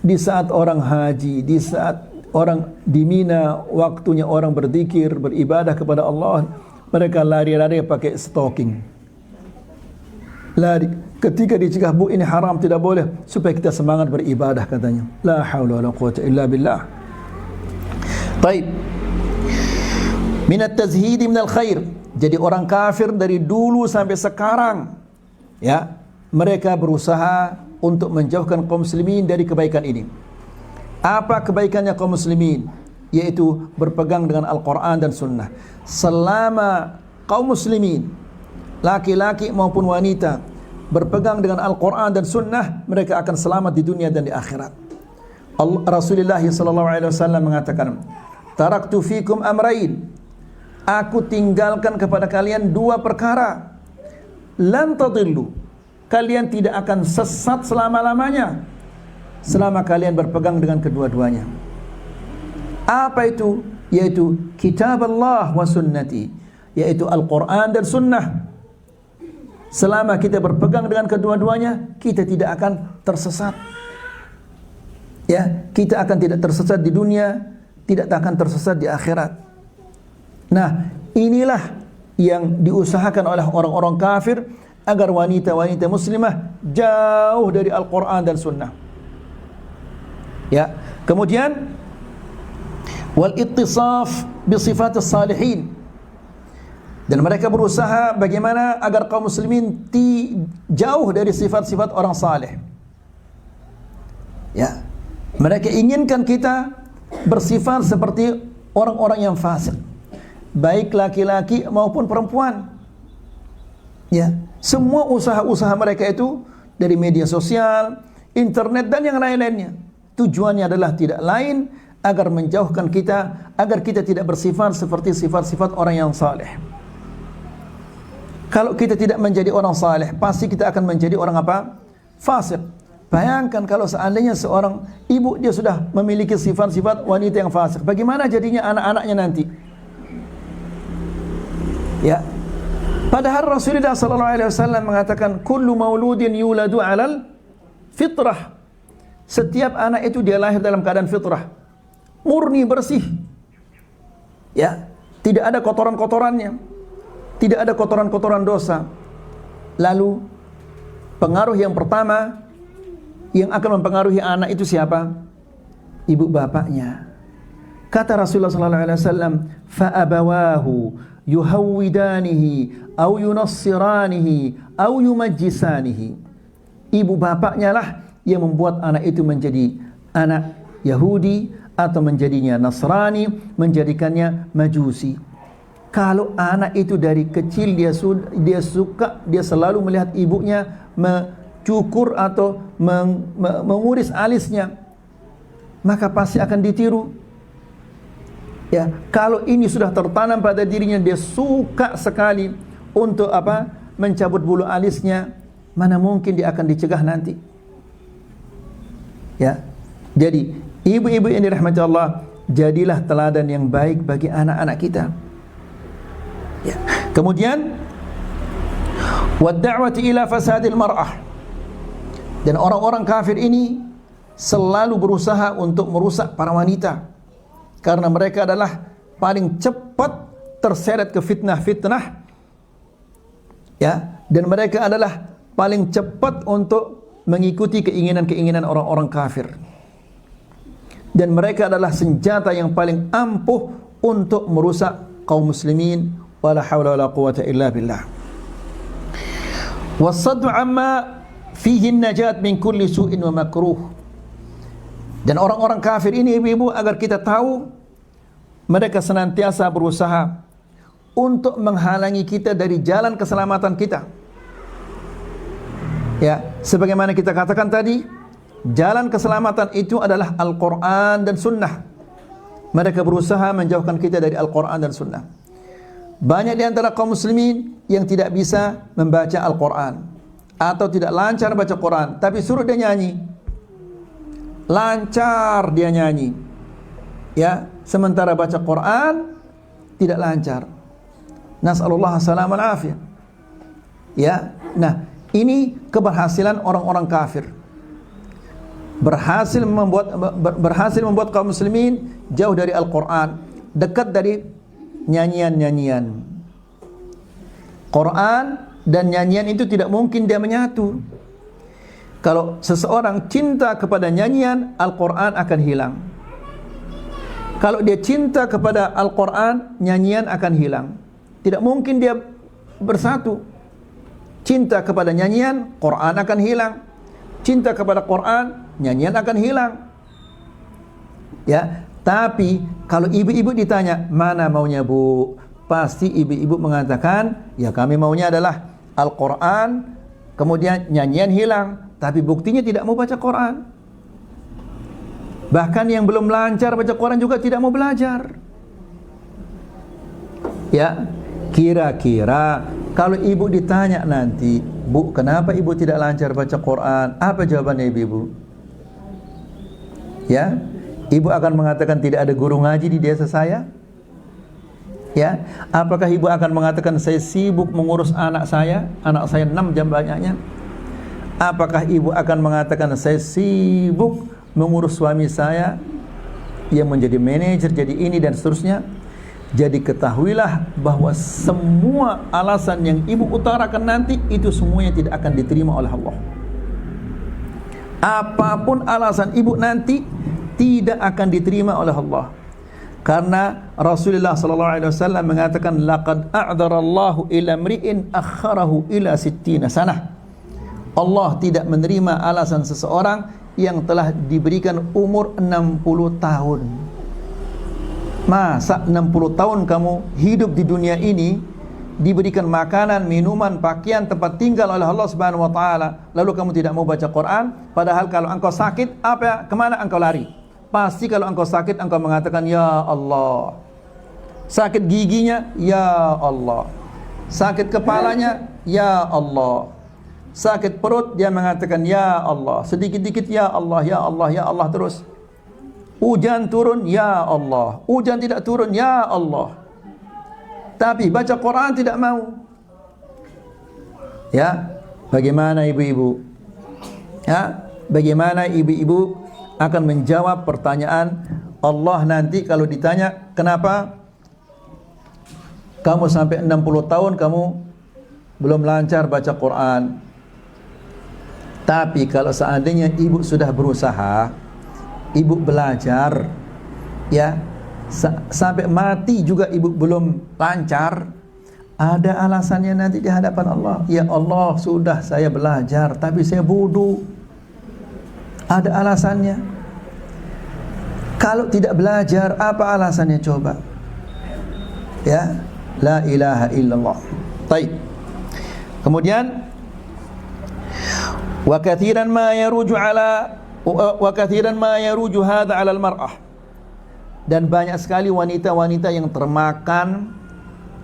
di saat orang haji, di saat orang di Mina, waktunya orang berzikir, beribadah kepada Allah, mereka lari-lari pakai stocking. Lari, ketika dicegah, bu ini haram, tidak boleh, supaya kita semangat beribadah katanya. La haula wala quwata illa billah. Baik. Minat tazhidi minal khair. Jadi orang kafir dari dulu sampai sekarang, ya, mereka berusaha untuk menjauhkan kaum muslimin dari kebaikan ini. Apa kebaikannya kaum muslimin? Yaitu berpegang dengan Al-Quran dan Sunnah. Selama kaum muslimin, laki-laki maupun wanita, berpegang dengan Al-Quran dan Sunnah, mereka akan selamat di dunia dan di akhirat. Rasulullah SAW mengatakan, "Taraktu fikum amrain." Aku tinggalkan kepada kalian dua perkara. Lan tadillu. Kalian tidak akan sesat selama-lamanya selama kalian berpegang dengan kedua-duanya. Apa itu? Yaitu kitab Allah wa sunnati, yaitu Al-Quran dan sunnah. Selama kita berpegang dengan kedua-duanya, kita tidak akan tersesat. Ya, kita akan tidak tersesat di dunia, tidak akan tersesat di akhirat. Nah, inilah yang diusahakan oleh orang-orang kafir agar wanita-wanita muslimah jauh dari Al-Quran dan sunnah. Ya, kemudian wal ittisaf bi sifatis salihin, dan mereka berusaha bagaimana agar kaum muslimin jauh dari sifat-sifat orang saleh. Ya, mereka inginkan kita bersifat seperti orang-orang yang fasik, baik laki-laki maupun perempuan. Ya, semua usaha-usaha mereka itu dari media sosial, internet dan yang lain-lainnya, tujuannya adalah tidak lain agar menjauhkan kita, agar kita tidak bersifat seperti sifat-sifat orang yang saleh. Kalau kita tidak menjadi orang saleh, pasti kita akan menjadi orang apa? Fasik. Bayangkan kalau seandainya seorang ibu dia sudah memiliki sifat-sifat wanita yang fasik, bagaimana jadinya anak-anaknya nanti? Ya. Padahal Rasulullah SAW mengatakan kullu mauludin yuladu alal fitrah. Setiap anak itu dia lahir dalam keadaan fitrah, murni bersih. Ya, tidak ada kotoran-kotorannya, tidak ada kotoran-kotoran dosa. Lalu pengaruh yang pertama yang akan mempengaruhi anak itu siapa? Ibu bapaknya. Kata Rasulullah SAW, fa abawahu yuhawwidanihi au yunassiranihi au yumajjisanihi. Ibu bapaknya lah yang membuat anak itu menjadi anak Yahudi atau menjadinya Nasrani, menjadikannya Majusi. Kalau anak itu dari kecil dia selalu melihat ibunya mencukur atau menguris alisnya, maka pasti akan ditiru. Ya, kalau ini sudah tertanam pada dirinya, dia suka sekali untuk apa? Mencabut bulu alisnya, mana mungkin dia akan dicegah nanti. Ya. Jadi, ibu-ibu yang dirahmati Allah, jadilah teladan yang baik bagi anak-anak kita. Ya. Kemudian wad-da'wati ila fasadil mar'ah. Dan orang-orang kafir ini selalu berusaha untuk merusak para wanita, karena mereka adalah paling cepat terseret ke fitnah-fitnah. Ya, dan mereka adalah paling cepat untuk mengikuti keinginan-keinginan orang-orang kafir. Dan mereka adalah senjata yang paling ampuh untuk merusak kaum muslimin. Wala haula wala quwwata illa billah. Wasaddu amma fihi najat min kulli su'in wa makruh. Dan orang-orang kafir ini, ibu-ibu, agar kita tahu, mereka senantiasa berusaha untuk menghalangi kita dari jalan keselamatan kita. Ya, sebagaimana kita katakan tadi, jalan keselamatan itu adalah Al-Quran dan Sunnah. Mereka berusaha menjauhkan kita dari Al-Quran dan Sunnah. Banyak di antara kaum muslimin yang tidak bisa membaca Al-Quran atau tidak lancar baca Quran, tapi suruh dia nyanyi, lancar dia nyanyi. Ya, sementara baca Quran tidak lancar. Nas'alullah salam wal afiyah. Ya, nah ini keberhasilan orang-orang kafir. Berhasil membuat kaum muslimin jauh dari Al-Quran, dekat dari nyanyian-nyanyian. Quran dan nyanyian itu tidak mungkin dia menyatu. Kalau seseorang cinta kepada nyanyian, Al-Quran akan hilang. Kalau dia cinta kepada Al-Quran, nyanyian akan hilang. Tidak mungkin dia bersatu. Cinta kepada nyanyian, Quran akan hilang. Cinta kepada Quran, nyanyian akan hilang. Ya, tapi kalau ibu-ibu ditanya, mana maunya bu? Pasti ibu-ibu mengatakan, ya kami maunya adalah Al-Quran, kemudian nyanyian hilang. Tapi buktinya tidak mau baca Quran. Bahkan yang belum lancar baca Quran juga tidak mau belajar. Ya, kira-kira kalau ibu ditanya nanti, bu, kenapa ibu tidak lancar baca Quran? Apa jawabannya ibu-ibu? Ya, Ibu akan mengatakan tidak ada guru ngaji di desa saya? Ya, apakah ibu akan mengatakan saya sibuk mengurus anak saya 6 jam banyaknya? Apakah ibu akan mengatakan saya sibuk mengurus suami saya yang menjadi manajer, jadi ini dan seterusnya? Jadi ketahuilah bahwa semua alasan yang ibu utarakan nanti itu semuanya tidak akan diterima oleh Allah. Apapun alasan ibu nanti tidak akan diterima oleh Allah. Karena Rasulullah sallallahu alaihi wasallam mengatakan laqad a'dzarallahu ila mri'in akharahu ila 60 sanah. Allah tidak menerima alasan seseorang yang telah diberikan umur 60 tahun. Masa 60 tahun kamu hidup di dunia ini, diberikan makanan, minuman, pakaian, tempat tinggal oleh Allah Subhanahu wa taala, lalu kamu tidak mau baca Quran, padahal kalau engkau sakit, kemana engkau lari? Pasti kalau engkau sakit, engkau mengatakan ya Allah. Sakit giginya, ya Allah. Sakit kepalanya, ya Allah. Sakit perut, dia mengatakan ya Allah. Sedikit-dikit ya Allah, ya Allah, ya Allah terus. Hujan turun, ya Allah. Hujan tidak turun, ya Allah. Tapi baca Quran tidak mau. Ya, bagaimana ibu-ibu? Ya, bagaimana ibu-ibu akan menjawab pertanyaan Allah nanti kalau ditanya kenapa kamu sampai 60 tahun kamu belum lancar baca Quran? Tapi kalau seandainya ibu sudah berusaha, ibu belajar, ya, sampai mati juga ibu belum lancar, ada alasannya nanti di hadapan Allah. Ya Allah, sudah saya belajar tapi saya bodoh. Ada alasannya. Kalau tidak belajar, apa alasannya coba? Ya, la ilaha illallah. Baik. Kemudian wa katsiran ma yaruju hadza 'ala al-mar'ah. Dan banyak sekali wanita-wanita yang termakan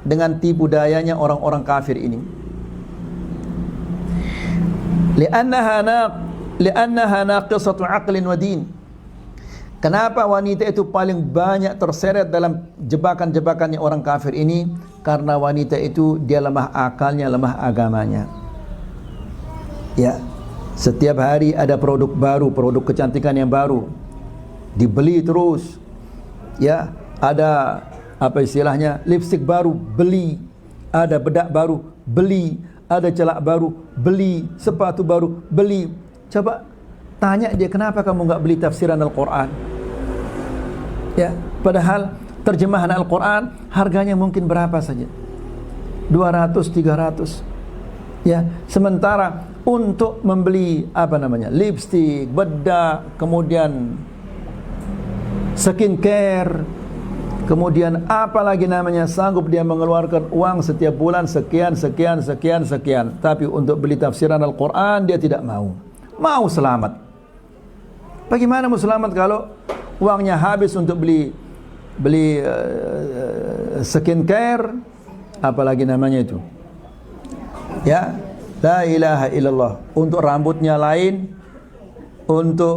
dengan tipu dayanya orang-orang kafir ini. Li'annaha naqisatu 'aqlin wa din. Kenapa wanita itu paling banyak terseret dalam jebakan-jebakannya orang kafir ini? Karena wanita itu dia lemah akalnya, lemah agamanya. Ya, setiap hari ada produk baru, produk kecantikan yang baru, dibeli terus. Ya, ada apa istilahnya, lipstik baru, beli. Ada bedak baru, beli. Ada celak baru, beli. Sepatu baru, beli. Coba tanya dia, kenapa kamu enggak beli tafsiran Al-Quran? Ya, padahal terjemahan Al-Quran harganya mungkin berapa saja, 200, 300. Ya, sementara untuk membeli lipstik, bedak, kemudian skincare, kemudian apalagi sanggup dia mengeluarkan uang setiap bulan sekian. Tapi untuk beli tafsiran Al-Quran dia tidak mau. Mau selamat. Bagaimana mau selamat kalau uangnya habis untuk beli skincare, apalagi itu? Ya, la ilaha illallah. Untuk rambutnya lain, untuk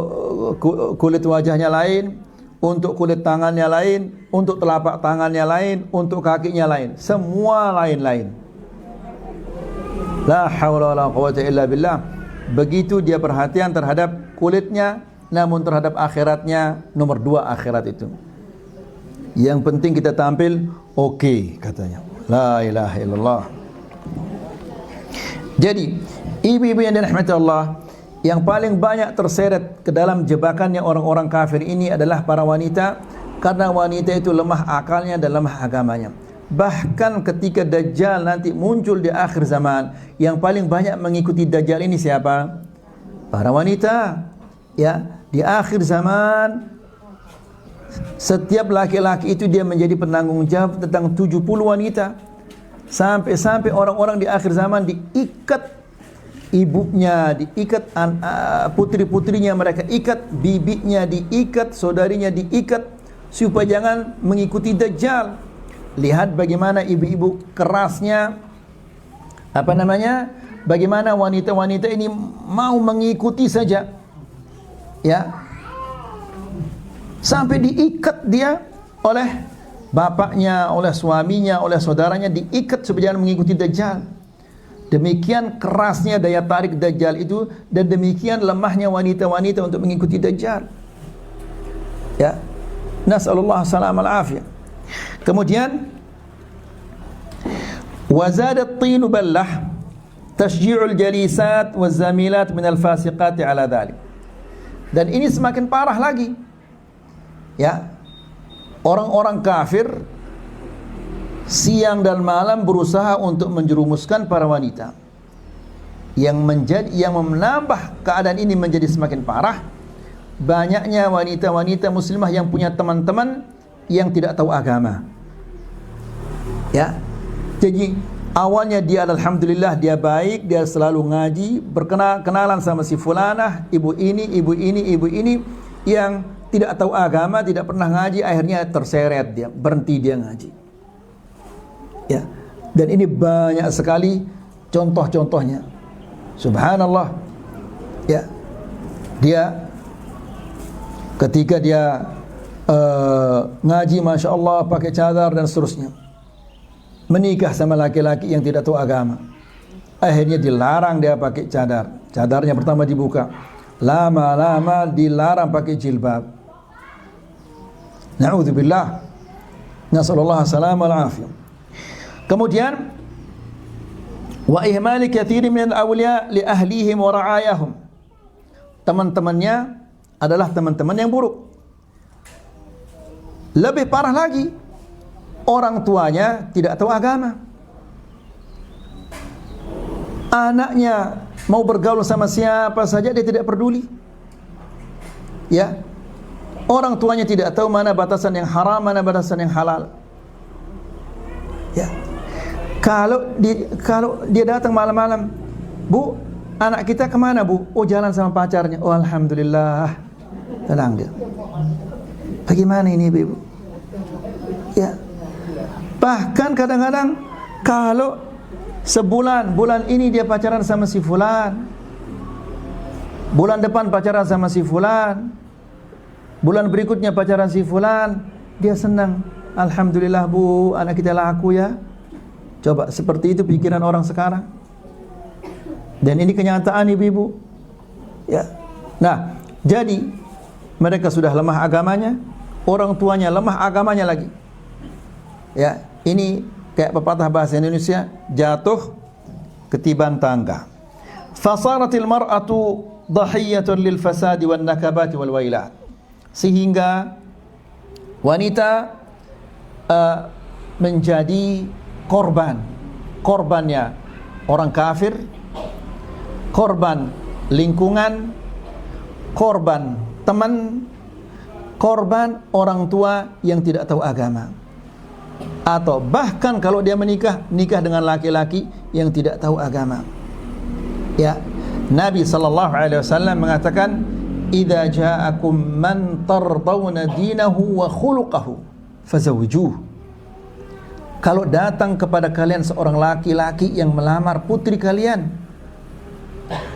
kulit wajahnya lain, untuk kulit tangannya lain, untuk telapak tangannya lain, untuk kakinya lain, semua lain-lain. La haula wala quwwata illa billah. Begitu dia perhatian terhadap kulitnya, namun terhadap akhiratnya nomor 2 akhirat itu. Yang penting kita tampil oke, katanya. La ilaha illallah. Jadi, ibu-ibu yang dirahmati Allah, yang paling banyak terseret ke dalam jebakannya orang-orang kafir ini adalah para wanita, karena wanita itu lemah akalnya dan lemah agamanya. Bahkan ketika Dajjal nanti muncul di akhir zaman, yang paling banyak mengikuti Dajjal ini siapa? Para wanita. Ya, di akhir zaman setiap laki-laki itu dia menjadi penanggung jawab tentang 70 wanita. Sampai orang-orang di akhir zaman diikat ibunya, diikat putri-putrinya, mereka ikat, bibinya diikat, saudarinya diikat, supaya jangan mengikuti Dajjal. Lihat bagaimana ibu-ibu kerasnya, bagaimana wanita-wanita ini mau mengikuti saja. Ya, Sampai diikat dia oleh bapaknya, oleh suaminya, oleh saudaranya, diikat supaya mengikuti Dajjal. Demikian kerasnya daya tarik Dajjal itu, dan demikian lemahnya wanita-wanita untuk mengikuti Dajjal. Ya, nas'alullah salam al-afiyah. Kemudian wazadat tinu ballah tashji'ul jalisat wazamilat minal fasiqati ala dhalik. Dan ini semakin parah lagi. Ya, orang-orang kafir siang dan malam berusaha untuk menjerumuskan para wanita, yang menambah keadaan ini menjadi semakin parah. Banyaknya wanita-wanita muslimah yang punya teman-teman yang tidak tahu agama. Ya, jadi awalnya dia alhamdulillah dia baik, dia selalu ngaji, berkenalan sama si fulanah, ibu ini yang tidak tahu agama, tidak pernah ngaji, akhirnya terseret dia, berhenti dia ngaji. Ya, dan ini banyak sekali contoh-contohnya. Subhanallah. Ya, dia ketika dia ngaji, masya Allah, pakai cadar dan seterusnya, menikah sama laki-laki yang tidak tahu agama, akhirnya dilarang dia pakai cadar. Cadarnya pertama dibuka, lama-lama dilarang pakai jilbab. Na'udzubillah, nasallallahu salam wal afiyah. Kemudian wa ihmali katsiri min al-awliya li ahlihim wa ra'ayahum. Teman-temannya adalah teman-teman yang buruk. Lebih parah lagi, orang tuanya tidak tahu agama. Anaknya mau bergaul sama siapa saja dia tidak peduli. Ya. Orang tuanya tidak tahu mana batasan yang haram, mana batasan yang halal. Ya. Kalau dia datang malam-malam, "Bu, anak kita kemana, Bu?" "Oh, jalan sama pacarnya." "Oh, alhamdulillah." Tenang dia. Bagaimana ini, Ibu? Ya. Bahkan kadang-kadang kalau bulan ini dia pacaran sama si fulan, bulan depan pacaran sama si fulan, bulan berikutnya pacaran si fulan, dia senang. "Alhamdulillah, Bu, anak kita laku ya." Coba seperti itu pikiran orang sekarang. Dan ini kenyataan, ibu-ibu. Ya. Nah, jadi mereka sudah lemah agamanya, orang tuanya lemah agamanya lagi. Ya, ini kayak pepatah bahasa Indonesia, jatuh ketiban tangga. Fasaratil mar'atu dhahiyatun lil fasadi wan nakabati wal wailat. Sehingga wanita menjadi korbannya orang kafir, korban lingkungan, korban teman, korban orang tua yang tidak tahu agama. Atau bahkan kalau dia nikah dengan laki-laki yang tidak tahu agama. Ya, Nabi sallallahu alaihi wasallam mengatakan, "Idza ja'akum man tardawna dinahu wa khuluquhu fazawwijuh." Kalau datang kepada kalian seorang laki-laki yang melamar putri kalian,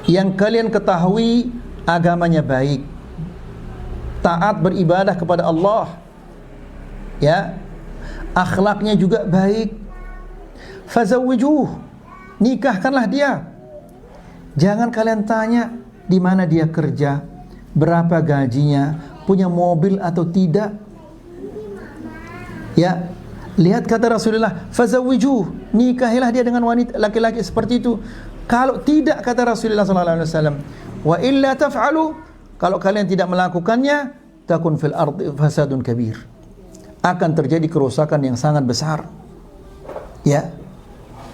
yang kalian ketahui agamanya baik, taat beribadah kepada Allah, ya, akhlaknya juga baik, fazawwijuh, nikahkanlah dia. Jangan kalian tanya di mana dia kerja, berapa gajinya, punya mobil atau tidak. Ya, lihat kata Rasulullah, fazawwijuh, nikahilah dia dengan wanita laki-laki seperti itu. Kalau tidak, kata Rasulullah sallallahu alaihi wasallam, wa illa taf'alu, kalau kalian tidak melakukannya, takun fil ardi fasadun kabir, akan terjadi kerusakan yang sangat besar. Ya,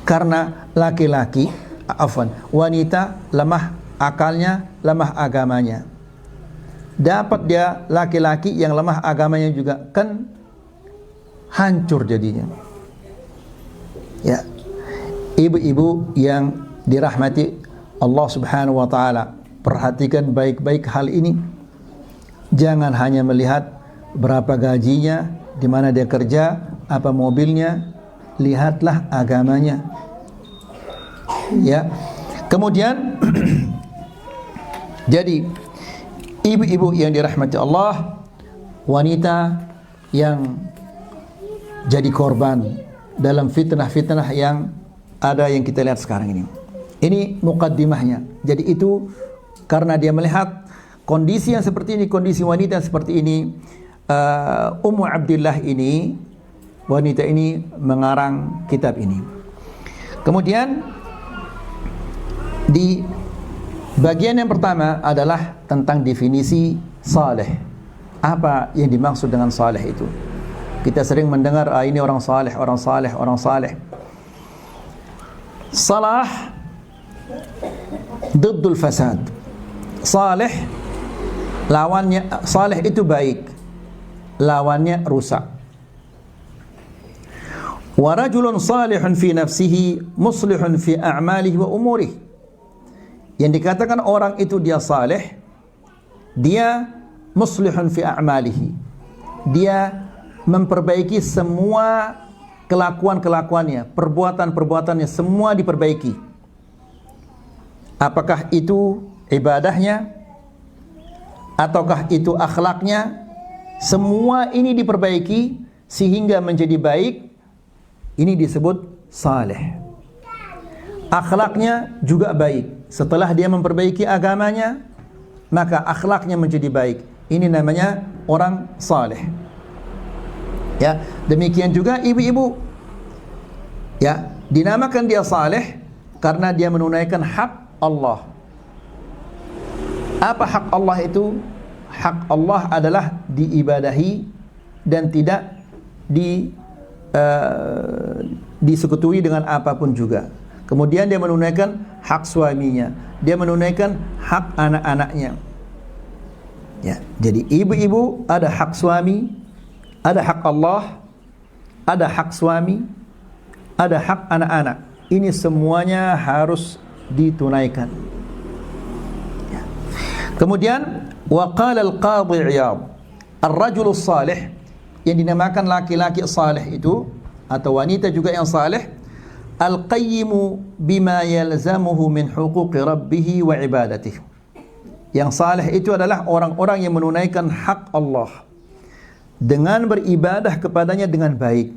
karena wanita lemah akalnya, lemah agamanya. Dapat dia laki-laki yang lemah agamanya juga, kan hancur jadinya. Ya, ibu-ibu yang dirahmati Allah Subhanahu wa taala, perhatikan baik-baik hal ini. Jangan hanya melihat berapa gajinya, di mana dia kerja, apa mobilnya, lihatlah agamanya. Ya. Kemudian jadi ibu-ibu yang dirahmati Allah, wanita yang jadi korban dalam fitnah-fitnah yang ada yang kita lihat sekarang ini. Ini mukaddimahnya. Jadi itu karena dia melihat kondisi yang seperti ini, kondisi wanita yang seperti ini, Ummu Abdillah ini, wanita ini mengarang kitab ini. Kemudian di bagian yang pertama adalah tentang definisi saleh. Apa yang dimaksud dengan saleh itu? Kita sering mendengar ini orang saleh, orang saleh, orang saleh. Salah diddul fasad. Saleh lawannya, saleh itu baik, lawannya rusak. Wa rajulun salihun fi nafsihi muslihun fi a'malihi wa umurihi. Yang dikatakan orang itu dia saleh, dia muslihun fi a'malihi, dia memperbaiki semua kelakuan-kelakuannya, perbuatan-perbuatannya, semua diperbaiki. Apakah itu ibadahnya, ataukah itu akhlaknya, semua ini diperbaiki sehingga menjadi baik. Ini disebut saleh. Akhlaknya juga baik. Setelah dia memperbaiki agamanya, maka akhlaknya menjadi baik. Ini namanya orang saleh. Ya, demikian juga ibu-ibu. Ya, dinamakan dia saleh karena dia menunaikan hak Allah. Apa hak Allah itu? Hak Allah adalah diibadahi dan tidak disekutuai dengan apapun juga. Kemudian dia menunaikan hak suaminya, dia menunaikan hak anak-anaknya. Ya, jadi ibu-ibu ada hak suami, ada hak Allah, ada hak suami, ada hak anak-anak. Ini semuanya harus ditunaikan. Ya. Kemudian waqala al-Qadhi Iyad, ar-rajul salih, yang dinamakan laki-laki saleh itu atau wanita juga yang saleh, al-qayyimu bima yalzamuhu min huquqi rabbih wa ibadatihi. Yang saleh itu adalah orang-orang yang menunaikan hak Allah dengan beribadah kepadanya dengan baik.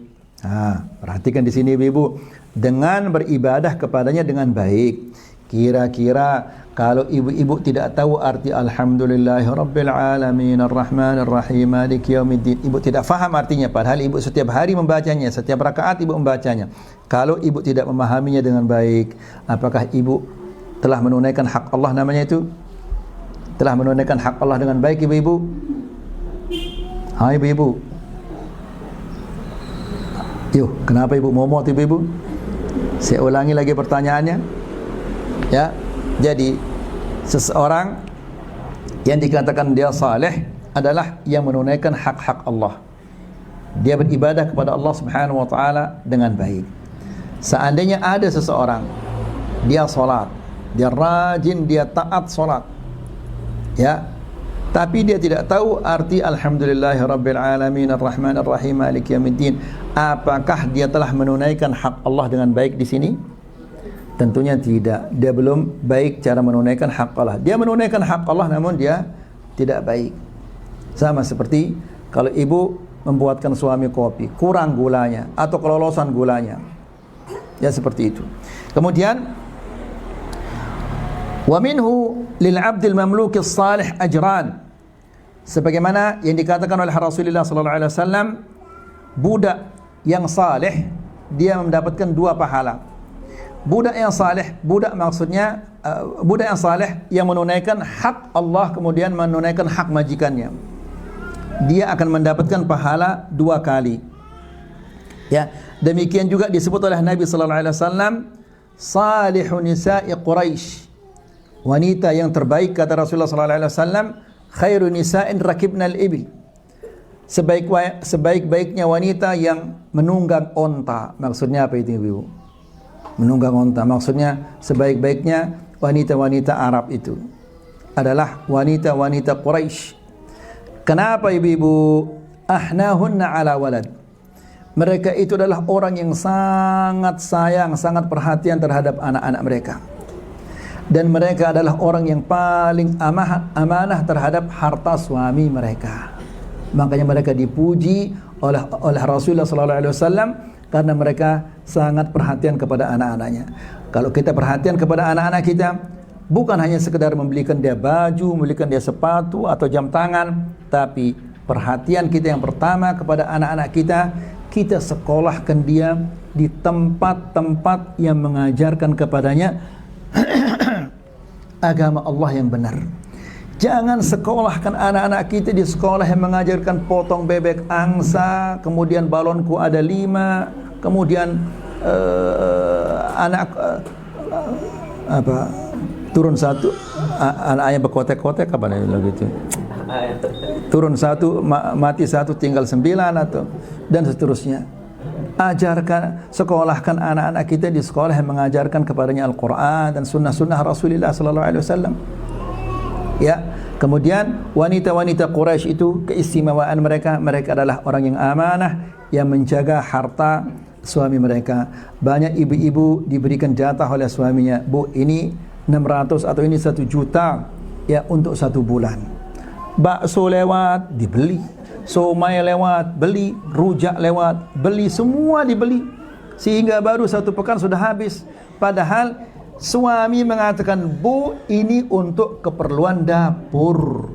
Perhatikan di sini ibu-ibu, dengan beribadah kepadanya dengan baik. Kira-kira kalau ibu-ibu tidak tahu arti alhamdulillahirabbil alamin arrahmanir rahim maliki yaumiddin, ibu tidak faham artinya, padahal ibu setiap hari membacanya, setiap rakaat ibu membacanya. Kalau ibu tidak memahaminya dengan baik, apakah ibu telah menunaikan hak Allah namanya itu? Telah menunaikan hak Allah dengan baik ibu-ibu? Hai ibu-ibu. Yuk, kenapa ibu momot ibu-ibu? Saya ulangi lagi pertanyaannya. Ya, jadi seseorang yang dikatakan dia saleh adalah yang menunaikan hak-hak Allah. Dia beribadah kepada Allah Subhanahu wa taala dengan baik. Seandainya ada seseorang dia salat, dia rajin, dia taat salat, ya, tapi dia tidak tahu arti alhamdulillahirabbil alamin arrahmanir rahim maliki yaumiddin, apakah dia telah menunaikan hak Allah dengan baik di sini? Tentunya tidak. Dia belum baik cara menunaikan hak Allah. Dia menunaikan hak Allah namun dia tidak baik. Sama seperti kalau ibu membuatkan suami kopi, kurang gulanya atau kelolosan gulanya. Ya seperti itu. Kemudian wa minhu lil 'abdil mamluki salih ajran. Sebagaimana yang dikatakan oleh Rasulullah sallallahu alaihi wasallam, budak yang saleh dia mendapatkan dua pahala. Budak yang saleh, budak maksudnya budak yang saleh yang menunaikan hak Allah kemudian menunaikan hak majikannya. Dia akan mendapatkan pahala dua kali. Ya, demikian juga disebut oleh Nabi sallallahu alaihi wasallam, salihun nisa'i Quraisy. Wanita yang terbaik kata Rasulullah sallallahu alaihi wasallam, khairun nisa'in rakibnal ibil. Sebaik-baiknya wanita yang menunggang onta. Maksudnya apa itu ibu? Menunggang onta maksudnya sebaik-baiknya wanita-wanita Arab itu adalah wanita-wanita Quraisy. Kenapa ibu-ibu? Ahnahunna ala walad. Mereka itu adalah orang yang sangat sayang, sangat perhatian terhadap anak-anak mereka. Dan mereka adalah orang yang paling amanah terhadap harta suami mereka. Makanya mereka dipuji oleh Rasulullah sallallahu alaihi wasallam karena mereka sangat perhatian kepada anak-anaknya. Kalau kita perhatian kepada anak-anak kita, bukan hanya sekedar membelikan dia baju, membelikan dia sepatu atau jam tangan, tapi perhatian kita yang pertama kepada anak-anak kita, kita sekolahkan dia di tempat-tempat yang mengajarkan kepadanya agama Allah yang benar. Jangan sekolahkan anak-anak kita di sekolah yang mengajarkan potong bebek angsa, kemudian balonku ada 5, kemudian anak turun 1, anaknya berkotek-kotek apa namanya gitu. Turun 1, mati 1, tinggal 9 atau dan seterusnya. Ajarkan, sekolahkan anak-anak kita di sekolah yang mengajarkan kepadanya Al-Quran dan sunnah-sunnah Rasulullah sallallahu alaihi wasallam. Ya, kemudian wanita-wanita Quraisy itu keistimewaan mereka adalah orang yang amanah, yang menjaga harta suami mereka. Banyak ibu-ibu diberikan jatah oleh suaminya, Bu, ini 600 atau ini 1 juta ya untuk 1 bulan. Bakso lewat dibeli, somai lewat beli, rujak lewat beli, semua dibeli sehingga baru 1 pekan sudah habis. Padahal suami mengatakan, Bu, ini untuk keperluan dapur.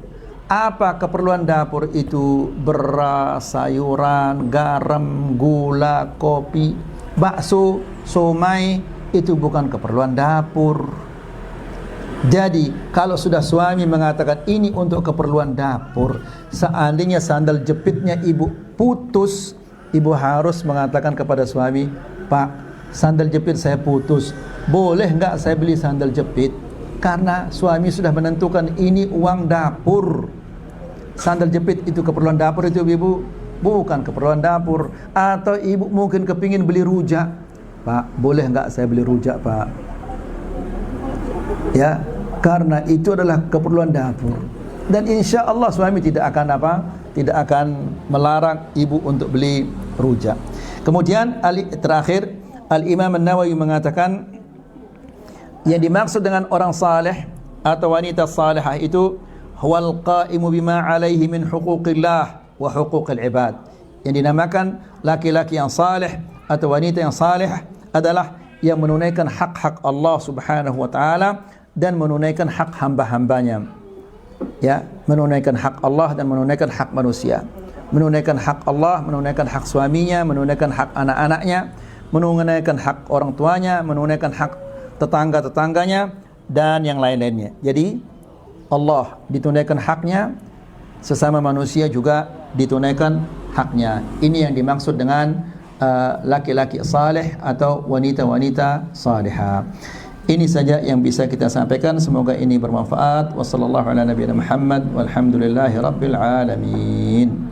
Apa keperluan dapur itu? Beras, sayuran, garam, gula, kopi. Bakso, somai itu bukan keperluan dapur. Jadi kalau sudah suami mengatakan ini untuk keperluan dapur, seandainya sandal jepitnya ibu putus, ibu harus mengatakan kepada suami, Pak, sandal jepit saya putus, boleh enggak saya beli sandal jepit? Karena suami sudah menentukan ini uang dapur. Sandal jepit itu keperluan dapur itu ibu, bukan keperluan dapur. Atau ibu mungkin kepingin beli rujak, Pak, boleh enggak saya beli rujak, Pak? Ya, karena itu adalah keperluan dapur. Dan insya Allah suami tidak akan tidak akan melarang ibu untuk beli rujak. Kemudian terakhir Al-Imam An-Nawawi mengatakan yang dimaksud dengan orang saleh atau wanita salihah itu huwal qa'imu bima alaihi min huquqillah wa huquqil ibad. Yang dinamakan laki-laki yang saleh atau wanita yang salihah adalah yang menunaikan hak-hak Allah Subhanahu wa taala dan menunaikan hak hamba-hambanya. Ya, menunaikan hak Allah dan menunaikan hak manusia. Menunaikan hak Allah, menunaikan hak suaminya, menunaikan hak anak-anaknya, menunaikan hak orang tuanya, menunaikan hak tetangga-tetangganya dan yang lain-lainnya. Jadi Allah ditunaikan haknya, sesama manusia juga ditunaikan haknya. Ini yang dimaksud dengan laki-laki saleh atau wanita-wanita salihah. Ini saja yang bisa kita sampaikan. Semoga ini bermanfaat. Wassallallahu ala nabiyina Muhammad walhamdulillahi rabbil alamin.